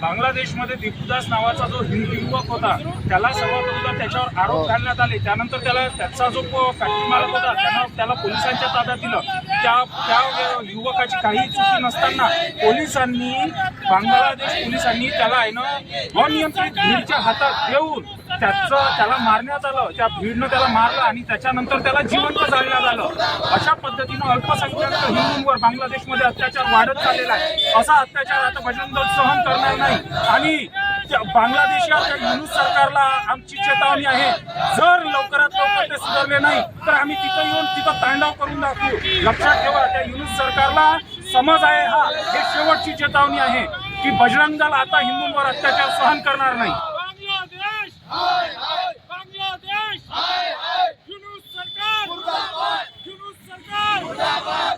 बांगलादेशमध्ये दीपूदास नावाचा जो हिंदू युवक होता त्याला सर्वात अगोदर त्याच्यावर आरोप घालण्यात आले। त्यानंतर त्याचा जो फॅक्टरी मालक होता त्याला पोलिसांच्या ताब्यात दिलं। त्या युवकाची काही चुकी नसताना बांगलादेश पोलिसांनी त्याला अनियंत्रित भीडच्या हातात देऊन त्याला मारण्यात आलं। त्या भीडनं त्याला मारलं आणि त्याच्यानंतर त्याला जिवंत जाळण्यात आलं। अशा पद्धतीनं अल्पसंख्याक हिंदूंवर बांगलादेशमध्ये अत्याचार वाढत चाललेला आहे। असा अत्याचार आता बजरंग दल सहन करणार नाही आणि बांगलादेशाच्या युनूस सरकारला आमची चेतावणी आहे, जर लवकरात लवकर ते सुधारले नाही तर आम्ही तिथं तांडव करून दाखवू। लक्षात ठेवा, त्या युनूस सरकारला समज आहे हे शेवटची चेतावणी आहे की बजरंग दल आता हिंदूंवर अत्याचार सहन करणार नाही। बांग्लादेश युनूस सरकार मुर्दाबाद।